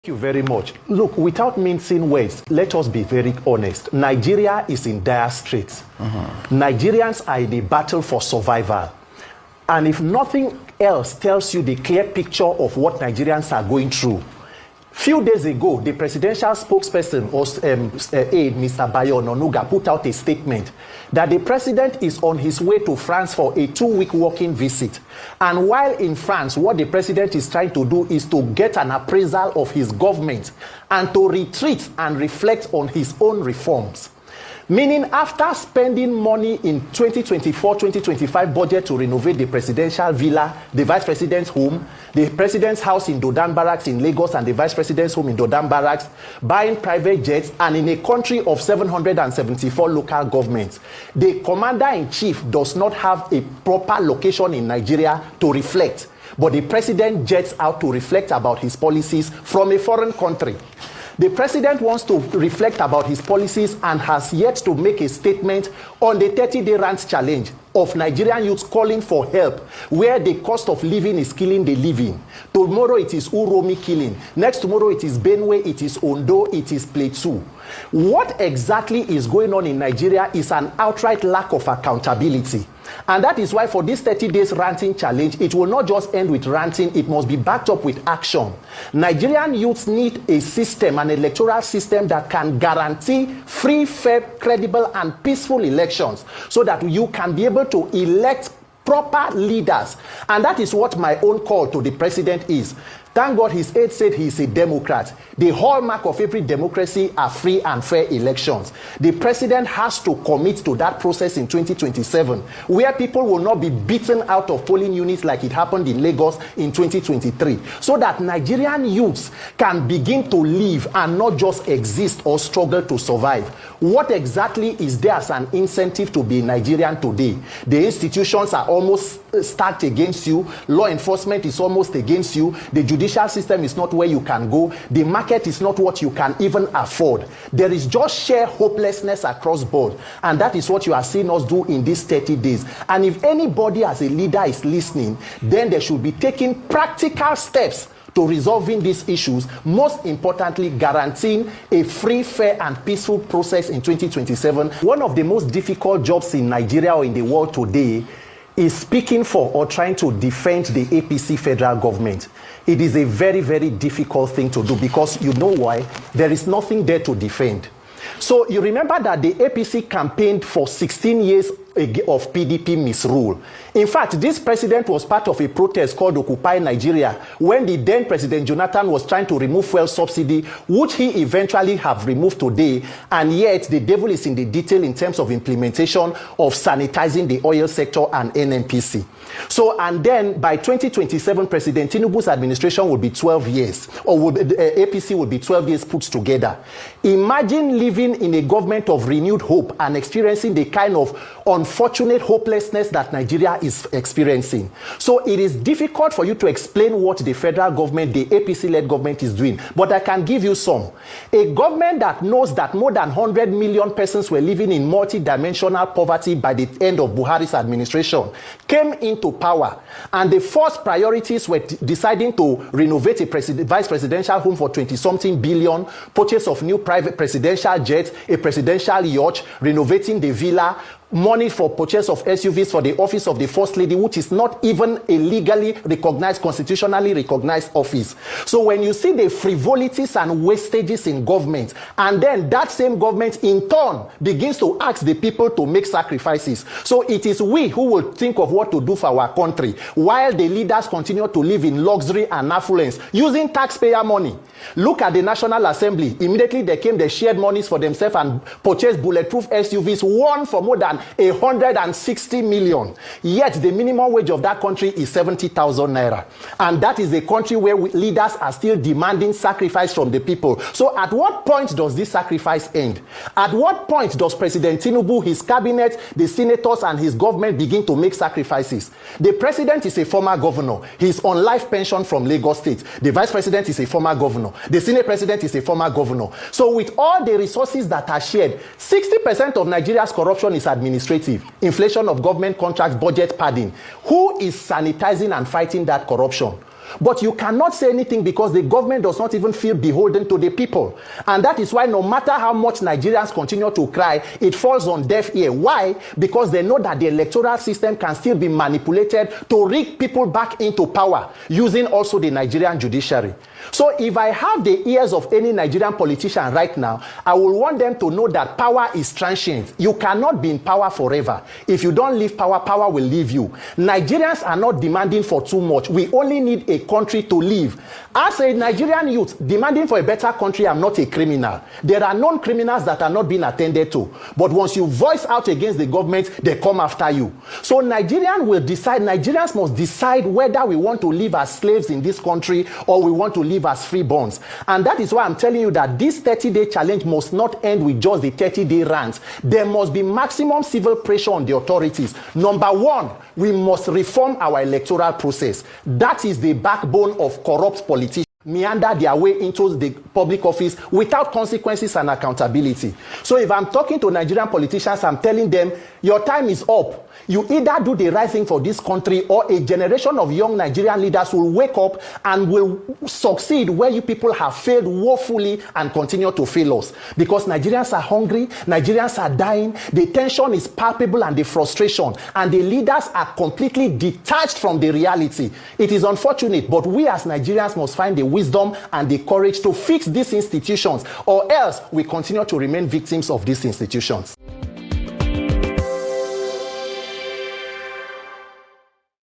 Thank you very much. Look, without mincing words, let us be very honest. Nigeria is in dire straits. Nigerians are in a battle for survival. And if nothing else tells you the clear picture of what Nigerians are going through, few days ago, the presidential spokesperson or aide, Mr. Bayo Ononuga, put out a statement that the president is on his way to France for a 2-week working visit. And while in France, what the president is trying to do is to get an appraisal of his government and to retreat and reflect on his own reforms. Meaning, after spending money in 2024-2025 budget to renovate the presidential villa, the vice president's home, the president's house in Dodan Barracks in Lagos, and the vice president's home in Dodan Barracks, buying private jets, and in a country of 774 local governments, the commander-in-chief does not have a proper location in Nigeria to reflect. But the president jets out to reflect about his policies from a foreign country. The president wants to reflect about his policies and has yet to make a statement on the 30-day rant challenge of Nigerian youths calling for help, where the cost of living is killing the living. Tomorrow it is Uromi killing. Next tomorrow it is Benue, it is Ondo, it is Plateau. What exactly is going on in Nigeria is an outright lack of accountability. And that is why for this 30 days ranting challenge, it will not just end with ranting, it must be backed up with action. Nigerian youths need a system, an electoral system that can guarantee free, fair, credible, and peaceful elections so that you can be able to elect proper leaders. And that is what my own call to the president is. Thank God his aide said he is a Democrat. The hallmark of every democracy are free and fair elections. The president has to commit to that process in 2027, where people will not be beaten out of polling units like it happened in Lagos in 2023, so that Nigerian youths can begin to live and not just exist or struggle to survive. What exactly is there as an incentive to be Nigerian today? The institutions are almost stacked against you. Law enforcement is almost against you. The judicial system is not where you can go. The market is not what you can even afford. There is just sheer hopelessness across board. And that is what you are seeing us do in these 30 days. And if anybody as a leader is listening, then they should be taking practical steps to resolving these issues, most importantly, guaranteeing a free, fair, and peaceful process in 2027. One of the most difficult jobs in Nigeria or in the world today is speaking for or trying to defend the APC federal government. It is a very, very difficult thing to do because you know why? There is nothing there to defend. So you remember that the APC campaigned for 16 years of PDP misrule. In fact, this president was part of a protest called Occupy Nigeria when the then President Jonathan was trying to remove fuel subsidy, which he eventually have removed today, and yet the devil is in the detail in terms of implementation of sanitizing the oil sector and NNPC. So, and then by 2027, President Tinubu's administration will be 12 years, or APC will be 12 years put together. Imagine living in a government of renewed hope and experiencing the kind of unfortunate hopelessness that Nigeria is experiencing. So it is difficult for you to explain what the federal government, the APC-led government is doing. But I can give you some. A government that knows that more than 100 million persons were living in multi-dimensional poverty by the end of Buhari's administration came into power. And the first priorities were deciding to renovate a vice presidential home for 20-something billion, purchase of new private presidential jets, a presidential yacht, renovating the villa, money for purchase of SUVs for the office of the First Lady, which is not even a legally recognized, constitutionally recognized office. So when you see the frivolities and wastages in government, and then that same government in turn begins to ask the people to make sacrifices. So it is we who will think of what to do for our country, while the leaders continue to live in luxury and affluence using taxpayer money. Look at the National Assembly. Immediately they came, they shared monies for themselves and purchased bulletproof SUVs, one for more than 160 million. Yet the minimum wage of that country is 70,000 naira. And that is a country where leaders are still demanding sacrifice from the people. So at what point does this sacrifice end? At what point does President Tinubu, his cabinet, the senators, and his government begin to make sacrifices? The president is a former governor. He's on life pension from Lagos State. The vice president is a former governor. The senate president is a former governor. So with all the resources that are shared, 60% of Nigeria's corruption is administrative. Inflation of government contracts, budget padding. Who is sanitizing and fighting that corruption? But you cannot say anything because the government does not even feel beholden to the people. And that is why no matter how much Nigerians continue to cry, it falls on deaf ear. Why? Because they know that the electoral system can still be manipulated to rig people back into power, using also the Nigerian judiciary. So if I have the ears of any Nigerian politician right now, I will want them to know that power is transient. You cannot be in power forever. If you don't leave power, power will leave you. Nigerians are not demanding for too much. We only need a country to live. As a Nigerian youth, demanding for a better country, I'm not a criminal. There are known criminals that are not being attended to. But once you voice out against the government, they come after you. So Nigerians must decide whether we want to live as slaves in this country or we want to live as freeborns. And that is why I'm telling you that this 30-day challenge must not end with just the 30-day rant. There must be maximum civil pressure on the authorities. Number one, we must reform our electoral process. That is the backbone of corrupt politicians meander their way into the public office without consequences and accountability. So if I'm talking to Nigerian politicians, I'm telling them, your time is up. You either do the right thing for this country or a generation of young Nigerian leaders will wake up and will succeed where you people have failed woefully and continue to fail us. Because Nigerians are hungry, Nigerians are dying, the tension is palpable and the frustration, and the leaders are completely detached from the reality. It is unfortunate, but we as Nigerians must find the wisdom and the courage to fix these institutions, or else we continue to remain victims of these institutions.